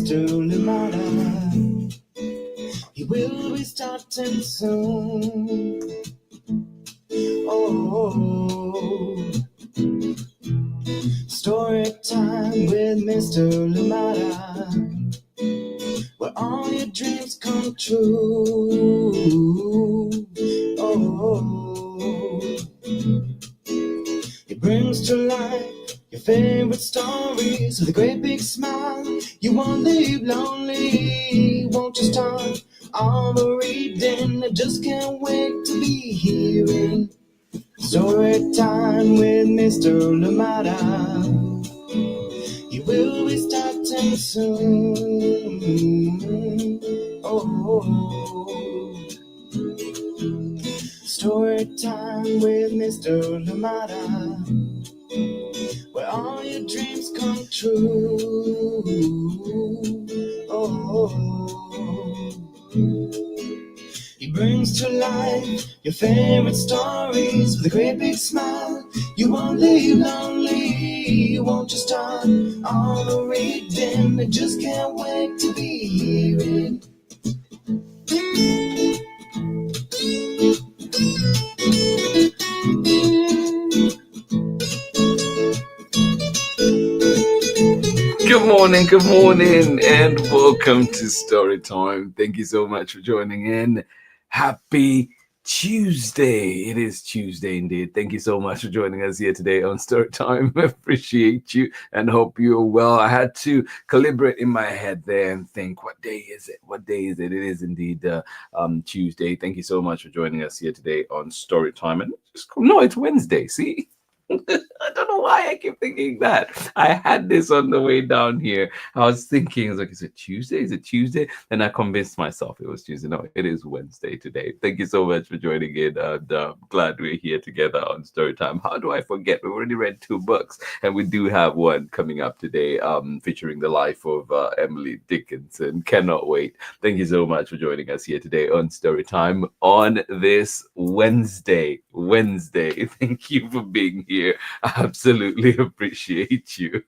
Mr. Limata. He will be starting soon. Oh, story time with Mr. Limata, where all your dreams come true. Oh, he brings to life your favorite stories with a great big smile. You won't leave lonely, won't you start all the reading? I just can't wait to be hearing story time with Mr. Limata. He will be starting soon. Oh, story time with Mr. Limata, where all your dreams come true. Oh, he brings to life your favorite stories with a great big smile. You won't leave lonely, you won't just start all the reading. I just can't wait to be hearing. Good morning, and welcome to Story Time. Thank you so much for joining in. Happy Tuesday. It is Tuesday indeed. Thank you so much for joining us here today on Story Time. Appreciate you and hope you're well. I had to calibrate in my head there and think, what day is it? What day is it? It is indeed Tuesday. Thank you so much for joining us here today on Story Time. And no, it's Wednesday. See? I don't know why I keep thinking that. I had this on the way down here. I was thinking, I was like, is it Tuesday? Is it Tuesday? And I convinced myself it was Tuesday. No, it is Wednesday today. Thank you so much for joining in. And glad we're here together on Storytime. How do I forget? We've already read 2 books, and we do have one coming up today featuring the life of Emily Dickinson. Cannot wait. Thank you so much for joining us here today on Storytime on this Wednesday. Thank you for being here. I absolutely appreciate you.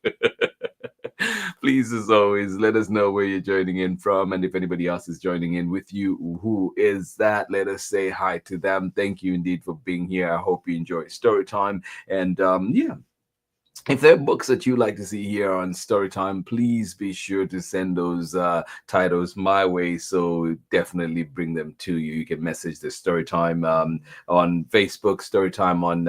Please, as always, let us know where you're joining in from, and if anybody else is joining in with you, who is that? Let us say hi to them. Thank you indeed for being here. I hope you enjoy story time, and if there are books that you like to see here on Storytime, please be sure to send those titles my way. So definitely bring them to you. You can message the Storytime on Facebook, Storytime on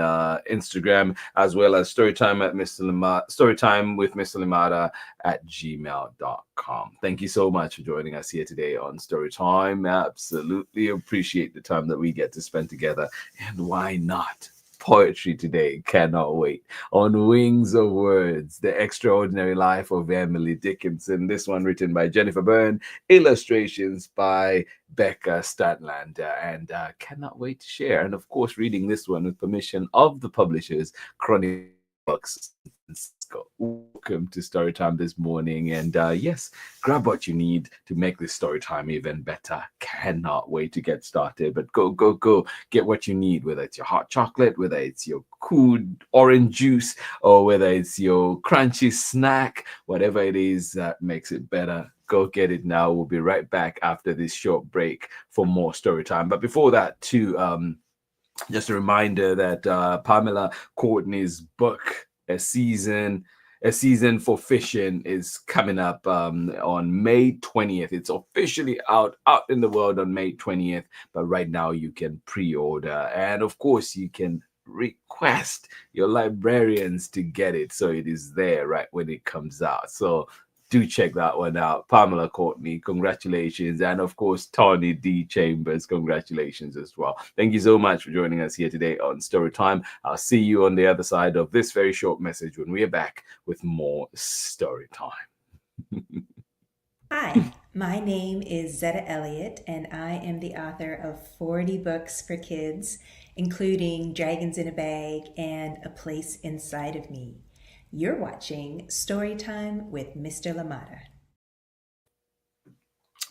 Instagram, as well as Storytime at Mr. Limata, Storytime with Mr. Limata at gmail.com. Thank you so much for joining us here today on Storytime. Absolutely appreciate the time that we get to spend together. And why not? Poetry today, cannot wait. On Wings of Words, The Extraordinary Life of Emily Dickinson. This one written by Jennifer BERNE, illustrations by BECCA STADTLANDER, and cannot wait to share. And of course, reading this one with permission of the publishers, CHRONICLE. Welcome to Storytime this morning, and yes, grab what you need to make this Storytime even better. Cannot wait to get started, but go get what you need, whether it's your hot chocolate, whether it's your cool orange juice, or whether it's your crunchy snack, whatever it is that makes it better. Go get it now. We'll be right back after this short break for more Storytime. But before that, too, just a reminder that Pamela Courtney's book, A Season for Fishing, is coming up on May 20th. It's officially out in the world on May 20th, but right now you can pre-order, and of course you can request your librarians to get it, so it is there right when it comes out. So do check that one out. Pamela Courtney, congratulations. And of course, Tony D. Chambers, congratulations as well. Thank you so much for joining us here today on Storytime. I'll see you on the other side of this very short message when we are back with more Storytime. Hi, my name is Zetta Elliott, and I am the author of 40 books for kids, including Dragons in a Bag and A Place Inside of Me. You're watching Storytime with Mr. Limata.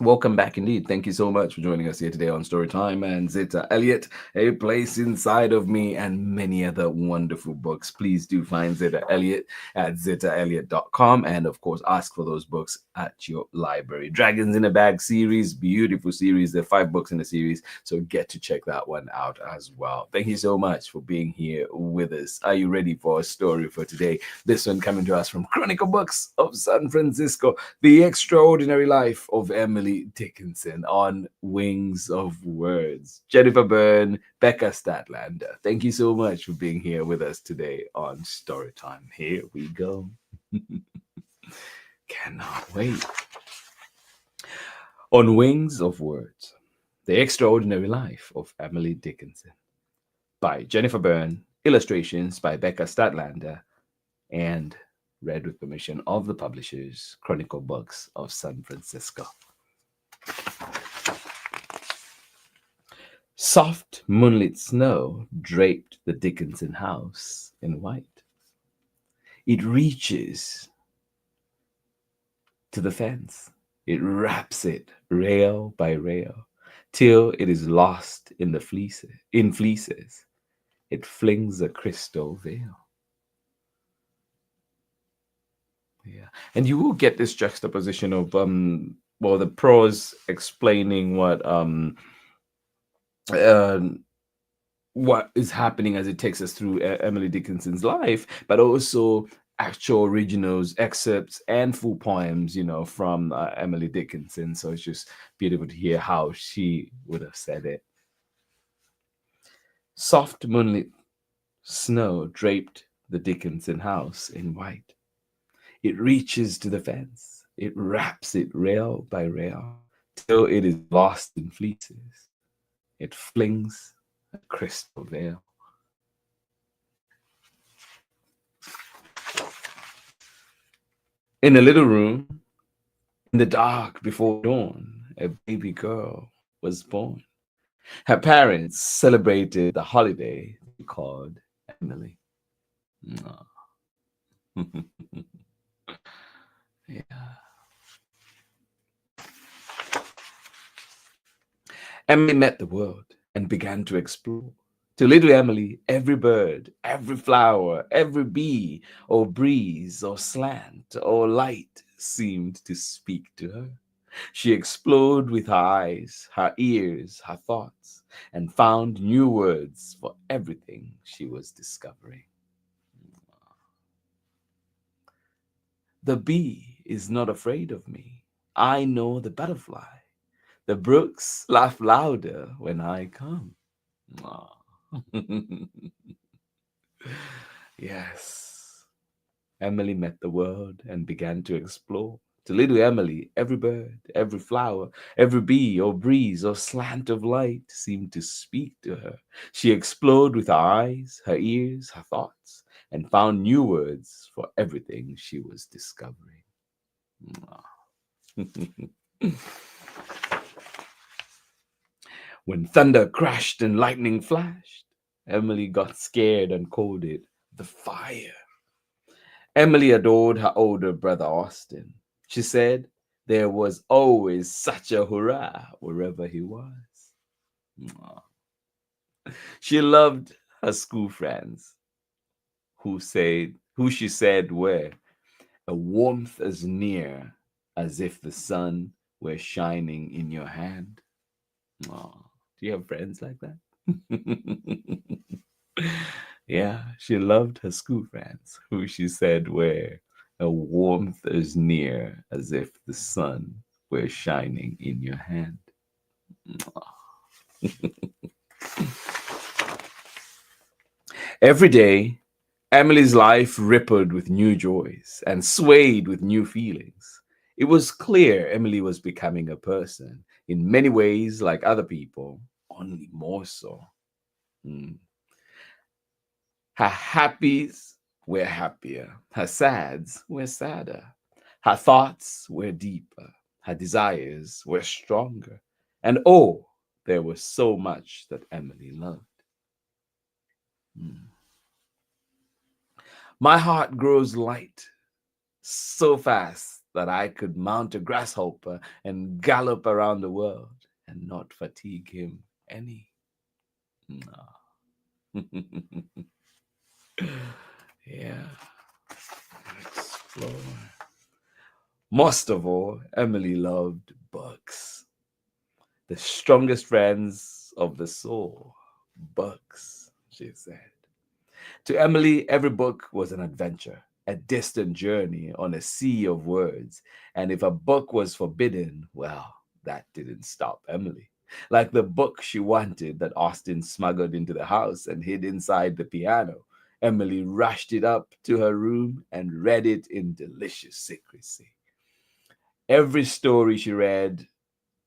Welcome back indeed. Thank you so much for joining us here today on Storytime and Zeta Elliott, A Place Inside of Me, and many other wonderful books. Please do find Zeta Elliott at zetaelliott.com and, of course, ask for those books at your library. Dragons in a Bag series, beautiful series. There are 5 books in the series, so get to check that one out as well. Thank you so much for being here with us. Are you ready for a story for today? This one coming to us from Chronicle Books of San Francisco, The Extraordinary Life of Emily Dickinson, on Wings of Words. Jennifer Byrne, BECCA Statlander. Thank you so much for being here with us today on Storytime. Here we go. Cannot wait. On Wings of Words, The Extraordinary Life of Emily Dickinson, by Jennifer Byrne, illustrations by BECCA Statlander, and read with permission of the publishers, Chronicle Books of San Francisco. Soft moonlit snow draped the Dickinson house in white. It reaches to the fence. It wraps it rail by rail till it is lost in the fleeces. It flings a crystal veil. Yeah, and you will get this juxtaposition of the prose explaining what is happening as it takes us through Emily Dickinson's life, but also actual originals, excerpts, and full poems, from Emily Dickinson. So it's just beautiful to hear how she would have said it. Soft moonlit snow draped the Dickinson house in white. It reaches to the fence. It wraps it rail by rail till it is lost in fleeces. It flings a crystal veil. In a little room, in the dark before dawn, a baby girl was born. Her parents celebrated the holiday they called Emily. Yeah. Emily met the world and began to explore. To little Emily, every bird, every flower, every bee, or breeze, or slant, or light seemed to speak to her. She explored with her eyes, her ears, her thoughts, and found new words for everything she was discovering. The bee is not afraid of me. I know the butterfly. The brooks laugh louder when I come. Yes. Emily met the world and began to explore. To little Emily, every bird, every flower, every bee or breeze or slant of light seemed to speak to her. She explored with her eyes, her ears, her thoughts, and found new words for everything she was discovering. When thunder crashed and lightning flashed, Emily got scared and called it the fire. Emily adored her older brother Austin. She said there was always such a hurrah wherever he was. She loved her school friends, who she said were a warmth as near as if the sun were shining in your hand. Do you have friends like that? Yeah, she loved her school friends, who she said were a warmth as near as if the sun were shining in your hand. Every day, Emily's life rippled with new joys and swayed with new feelings. It was clear Emily was becoming a person, in many ways like other people, only more so. Her happies were happier, her sads were sadder, her thoughts were deeper, her desires were stronger, and oh, there was so much that Emily loved. My heart grows light so fast that I could mount a grasshopper and gallop around the world and not fatigue him any. No. Yeah. Explore. Most of all, Emily loved books. The strongest friends of the soul. Books, she said. To Emily, every book was an adventure, a distant journey on a sea of words. And if a book was forbidden, well, that didn't stop Emily. Like the book she wanted that Austin smuggled into the house and hid inside the piano, Emily rushed it up to her room and read it in delicious secrecy. Every story she read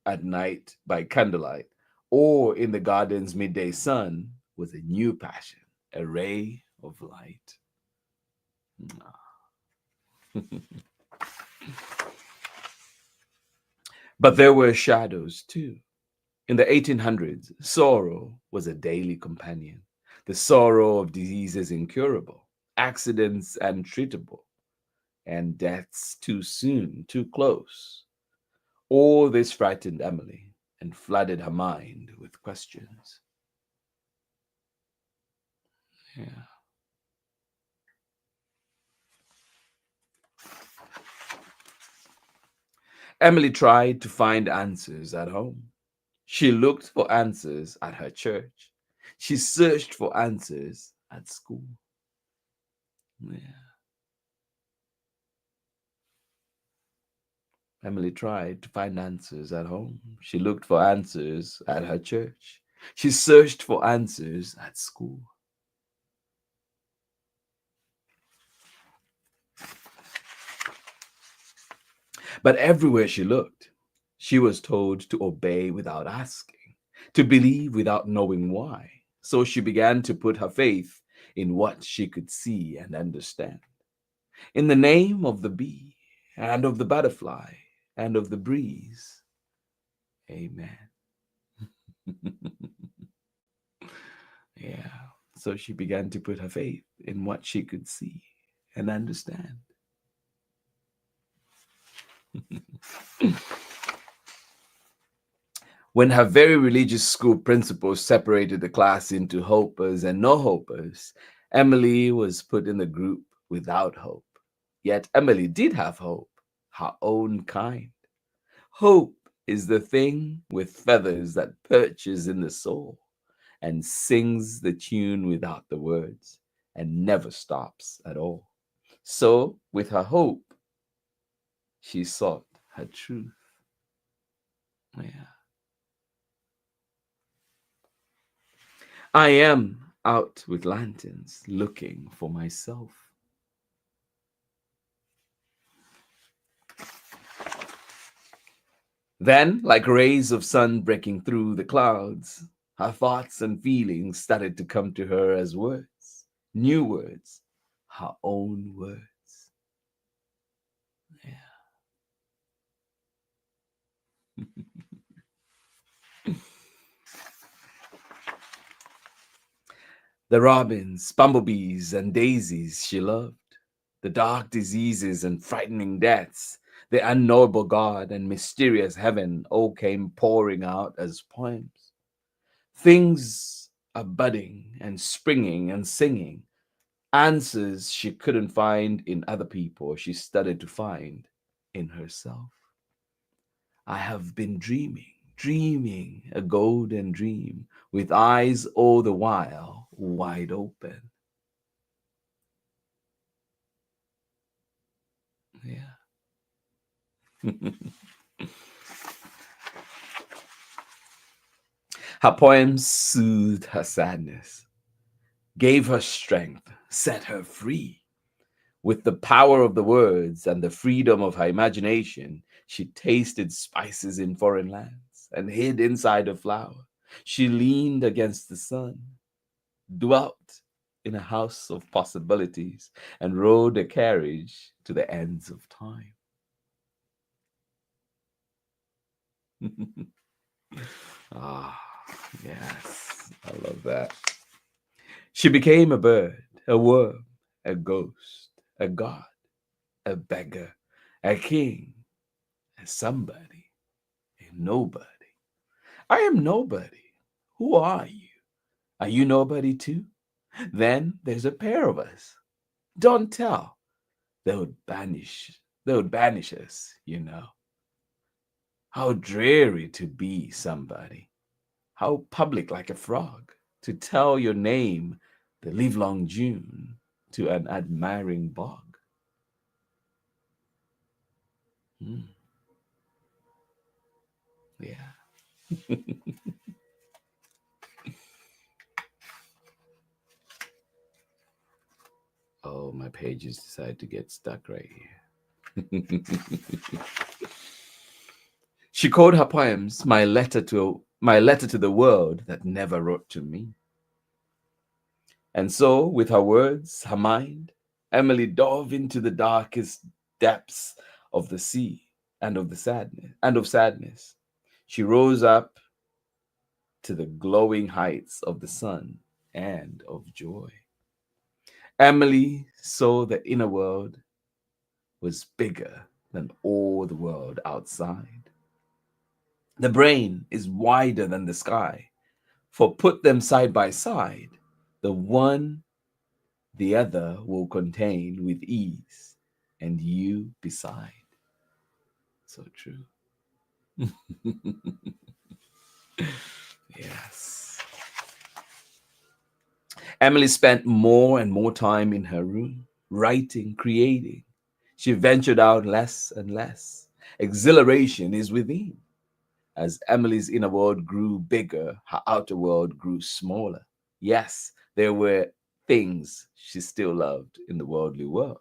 at night by candlelight or in the garden's midday sun was a new passion, a ray of light. But there were shadows too. In the 1800s, sorrow was a daily companion. The sorrow of diseases incurable, accidents untreatable, and deaths too soon, too close. All this frightened Emily and flooded her mind with questions. Yeah. Emily tried to find answers at home. She looked for answers at her church. She searched for answers at school. Yeah. Emily tried to find answers at home. She looked for answers at her church. She searched for answers at school. But everywhere she looked, she was told to obey without asking, to believe without knowing why. So she began to put her faith in what she could see and understand. In the name of the bee and of the butterfly and of the breeze. Amen. Yeah. So she began to put her faith in what she could see and understand. When her very religious school principal separated the class into hopers and no hopers, Emily was put in the group without hope. Yet Emily did have hope, her own kind. Hope is the thing with feathers that perches in the soul and sings the tune without the words and never stops at all. So, with her hope, she sought her truth. Yeah. I am out with lanterns looking for myself. Then, like rays of sun breaking through the clouds, her thoughts and feelings started to come to her as words, new words, her own words. Yeah. The robins, bumblebees, and daisies she loved, the dark diseases and frightening deaths, the unknowable God and mysterious heaven all came pouring out as poems. Things are budding and springing and singing, answers she couldn't find in other people, she started to find in herself. I have been dreaming a golden dream, with eyes all the while wide open. Yeah. Her poems soothed her sadness, gave her strength, set her free. With the power of the words and the freedom of her imagination, she tasted spices in foreign lands and hid inside a flower. She leaned against the sun, dwelt in a house of possibilities, and rode a carriage to the ends of time. Ah, yes, I love that. She became a bird, a worm, a ghost, a god, a beggar, a king, a somebody, a nobody. I am nobody. Who are you? Are you nobody too? Then there's a pair of us. Don't tell. They would banish. They would banish us, you know. How dreary to be somebody. How public like a frog. To tell your name the livelong June to an admiring bog. Yeah. Oh, my pages decided to get stuck right here. She called her poems my letter to the world that never wrote to me. And so, with her words, her mind, Emily dove into the darkest depths of the sea and of sadness. She rose up to the glowing heights of the sun and of joy. Emily saw the inner world was bigger than all the world outside. The brain is wider than the sky, for put them side by side, the one the other will contain with ease, and you beside. So true. Yes. Emily spent more and more time in her room, writing, creating. She ventured out less and less. Exhilaration is within. As Emily's inner world grew bigger, her outer world grew smaller. Yes, there were things she still loved in the worldly world.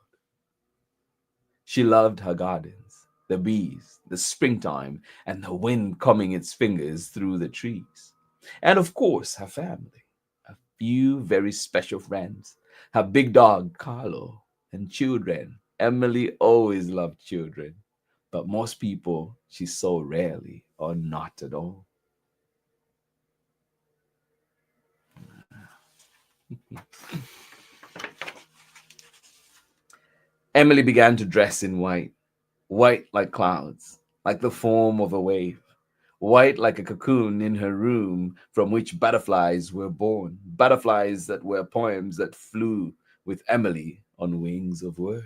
She loved her gardens, the bees, the springtime, and the wind combing its fingers through the trees. And of course, her family, a few very special friends, her big dog, Carlo, and children. Emily always loved children, but most people she saw rarely or not at all. Emily began to dress in white, white like clouds, like the foam of a wave, white like a cocoon in her room from which butterflies were born, butterflies that were poems that flew with Emily on wings of words.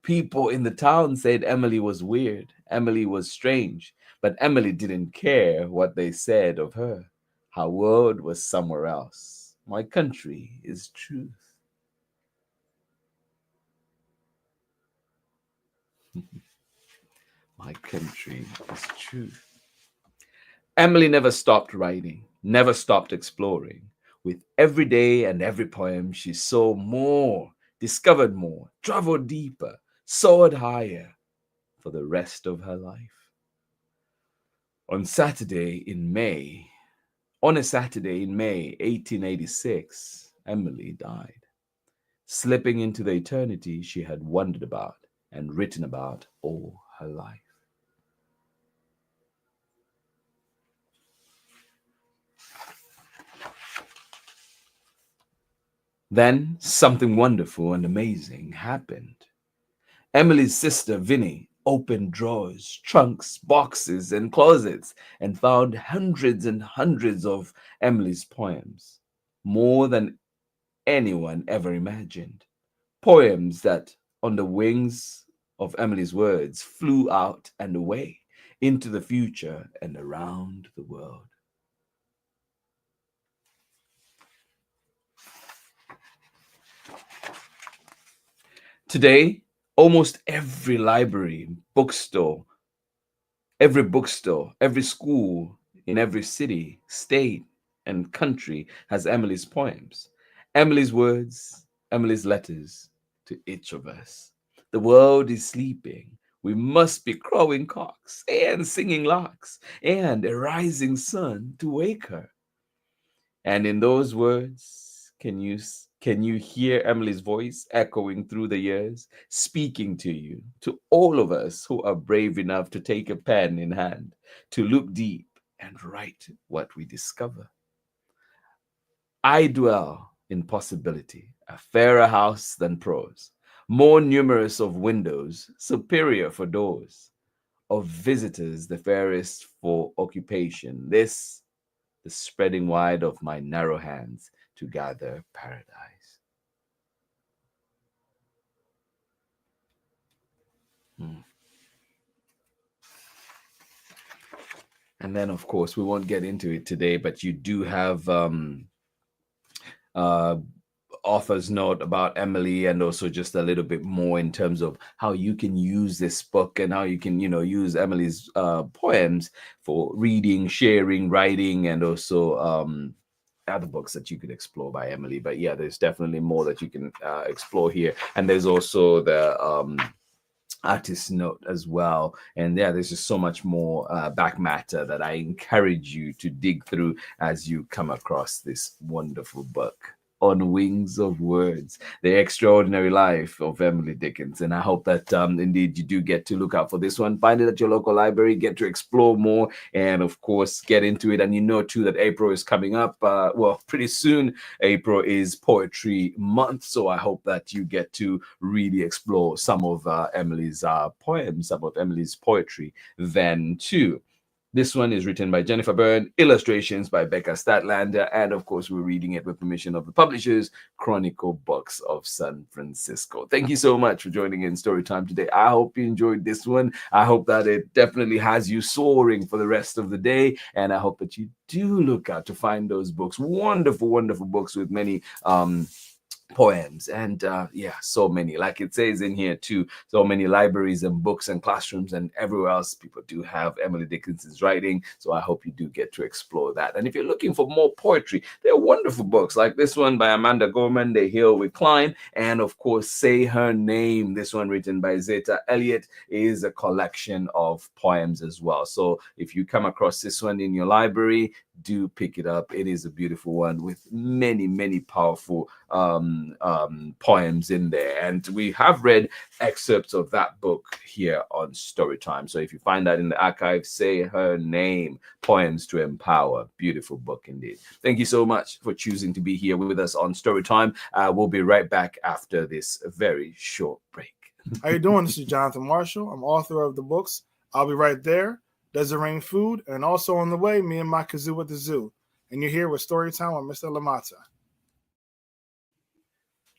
People in the town said Emily was weird, Emily was strange, but Emily didn't care what they said of her. Her world was somewhere else. My country is truth. My country is truth. Emily never stopped writing, never stopped exploring. With every day and every poem, she saw more, discovered more, traveled deeper, soared higher for the rest of her life. On a Saturday in May 1886, Emily died, slipping into the eternity she had wondered about and written about all her life. Then something wonderful and amazing happened. Emily's sister, Vinnie, opened drawers, trunks, boxes, and closets and found hundreds and hundreds of Emily's poems, more than anyone ever imagined. Poems that, on the wings of Emily's words, flew out and away into the future and around the world. Today, almost every library, bookstore, every school in every city, state, and country has Emily's poems, Emily's words, Emily's letters to each of us. The world is sleeping. We must be crowing cocks and singing larks and a rising sun to wake her. And in those words, can you hear Emily's voice echoing through the years, speaking to you, to all of us who are brave enough to take a pen in hand, to look deep and write what we discover? I dwell in possibility, a fairer house than prose. more numerous of windows, superior for doors, of visitors the fairest for occupation. This, the spreading wide of my narrow hands to gather paradise. And then, of course, we won't get into it today, but you do have uh, author's note about Emily, and also just a little bit more in terms of how you can use this book and how you can, use Emily's poems for reading, sharing, writing, and also other books that you could explore by Emily. But yeah, there's definitely more that you can explore here. And there's also the artist note as well, and yeah, there's just so much more back matter that I encourage you to dig through as you come across this wonderful book, On Wings of Words, The Extraordinary Life of Emily Dickinson. I hope that indeed you do get to look out for this one. Find it at your local library, get to explore more, and of course get into it. And you know too that April is coming up, well, pretty soon. April is Poetry Month, so I hope that you get to really explore some of Emily's poems, some of Emily's poetry then too. This one is written by Jennifer Byrne, illustrations by BECCA Statlander, and of course, we're reading it with permission of the publishers, Chronicle Books of San Francisco. Thank you so much for joining in Storytime today. I hope you enjoyed this one. I hope that it definitely has you soaring for the rest of the day, and I hope that you do look out to find those books. Wonderful, wonderful books with many poems, and yeah, so many, like it says in here too, so many libraries and books and classrooms and everywhere else people do have Emily Dickinson's writing. So I hope you do get to explore that. And if you're looking for more poetry, there are wonderful books like this one by Amanda Gorman, The Hill We Climb, and of course Say Her Name. This one written by Zeta Elliott is a collection of poems as well. So if you come across this one in your library, do pick it up. It is a beautiful one with many, many powerful poems in there. And we have read excerpts of that book here on Storytime. So if you find that in the archive, Say Her Name, Poems to Empower. Beautiful book indeed. Thank you so much for choosing to be here with us on Storytime. We'll be right back after this very short break. How you doing? This is Jonathan Marshall. I'm author of the books I'll Be Right There, Does It Rain Food, and also on the way, Me and My Kazoo at the Zoo. And you're here with Storytime with Mr. Limata.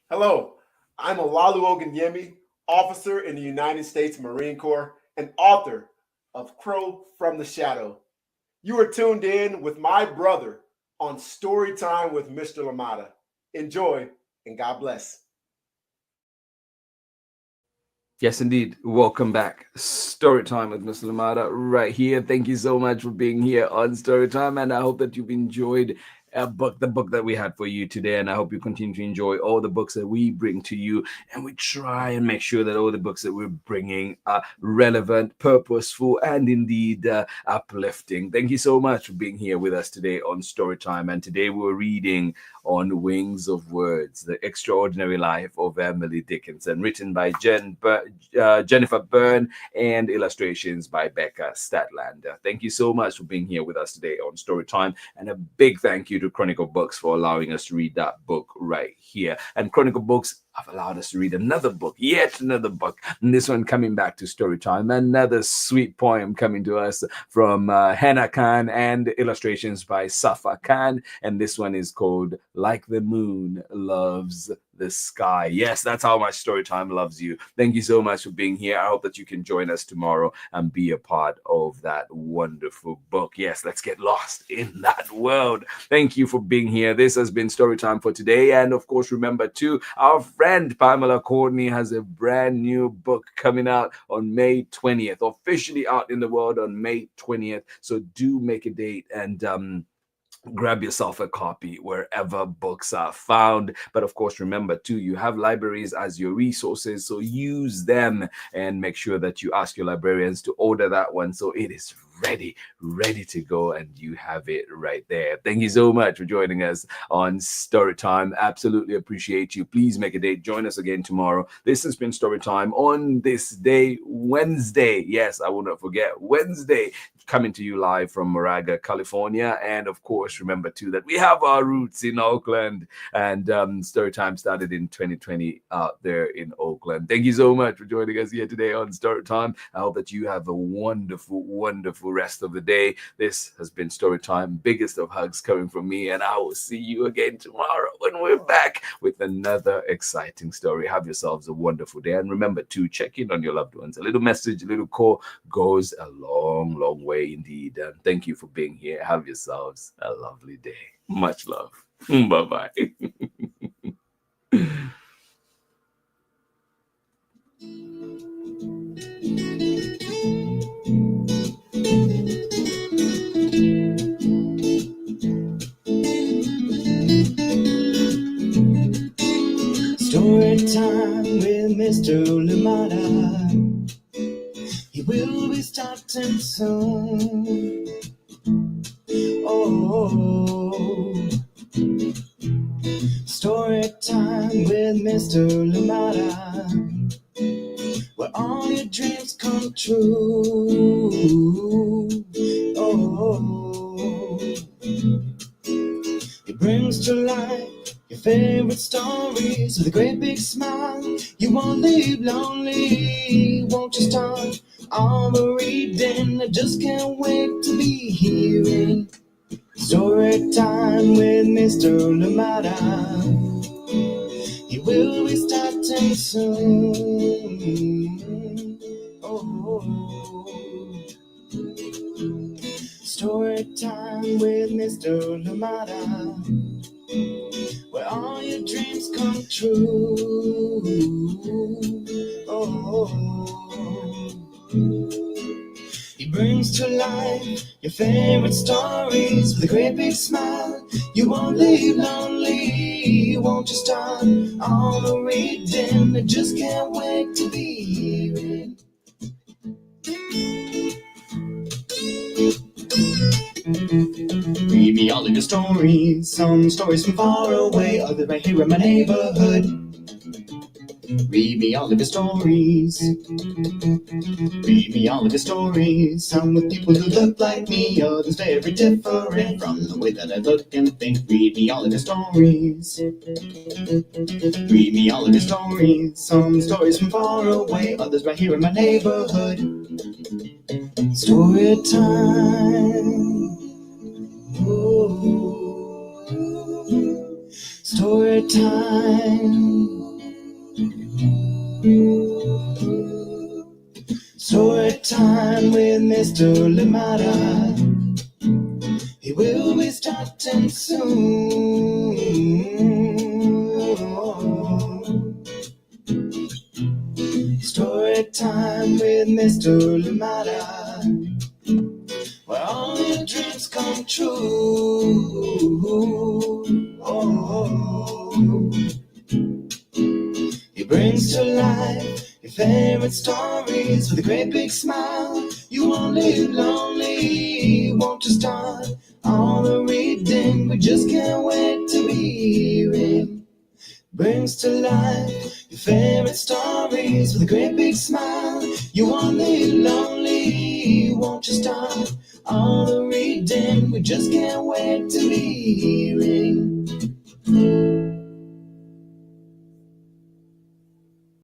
Hello, I'm Olalu Ogunyemi, officer in the United States Marine Corps and author of Crow from the Shadow. You are tuned in with my brother on Storytime with Mr. Limata. Enjoy, and God bless. Yes, indeed. Welcome back. Storytime with Mr. Limata right here. Thank you so much for being here on Storytime, and I hope that you've enjoyed the book that we had for you today, and I hope you continue to enjoy all the books that we bring to you, and we try and make sure that all the books that we're bringing are relevant, purposeful, and indeed uplifting. Thank you so much for being here with us today on Storytime, and today we're reading On Wings of Words, The Extraordinary Life of Emily Dickinson, written by Jennifer Byrne and illustrations by BECCA Statlander. Thank you so much for being here with us today on Storytime, and a big thank you to Chronicle Books for allowing us to read that book right here. And Chronicle Books have allowed us to read another book, yet another book, and this one coming back to Storytime, another sweet poem coming to us from Hannah Khan and illustrations by Safa Khan, and this one is called Like the Moon Loves the Sky. Yes, that's how much Storytime loves you. Thank you so much for being here. I hope that you can join us tomorrow and be a part of that wonderful book. Yes, let's get lost in that world. Thank you for being here. This has been Storytime for today, and of course, remember too, our friend Pamela Courtney has a brand new book coming out on May 20th, officially out in the world on May 20th. So do make a date and grab yourself a copy wherever books are found. But of course, remember too, you have libraries as your resources, so use them and make sure that you ask your librarians to order that one so it is ready to go, and you have it right there. Thank you so much for joining us on Storytime. Absolutely appreciate you. Please make a date. Join us again tomorrow. This has been Storytime on this day, Wednesday. Yes, I will not forget, Wednesday, coming to you live from Moraga, California. And of course, remember too that we have our roots in Oakland, and Storytime started in 2020 out there in Oakland. Thank you so much for joining us here today on Storytime. I hope that you have a wonderful, wonderful rest of the day. This has been Storytime. Biggest of hugs coming from me, and I will see you again tomorrow when we're back with another exciting story. Have yourselves a wonderful day, and remember to check in on your loved ones. A little message, a little call goes a long, long way indeed. And thank you for being here. Have yourselves a lovely day. Much love. Bye-bye. Story time with Mr. Limata. He will be starting soon. Oh, story time with Mr. Limata, where all your dreams come true. Oh, he brings to life your favorite stories with a great big smile. You won't leave lonely. Won't you start all the reading? I just can't wait to be hearing story time with Mr. Limata. He will be starting soon. Oh, story time with Mr. Limata, where all your dreams come true. Oh, he brings to life your favorite stories with a great big smile. You won't leave lonely. Won't you start all the reading? I just can't wait to be hearing. Read me all of your stories, some stories from far away, others right here in my neighborhood. Read me all of your stories. Read me all of your stories. Some with people who look like me, others very different from the way that I look and think. Read me all of your stories. Read me all of your stories. Some stories from far away, others right here in my neighborhood. Story time. Ooh. Story time. Story time with Mr. Limata. He will be starting soon. Story time with Mr. Limata, where all your dreams come true. Oh, he brings to life your favorite stories with a great big smile. You won't live lonely. Won't you start all the reading? We just can't wait to be hearing. Brings to life your favorite stories with a great big smile. You won't live lonely. Won't you start all the reading? We just can't wait to be hearing.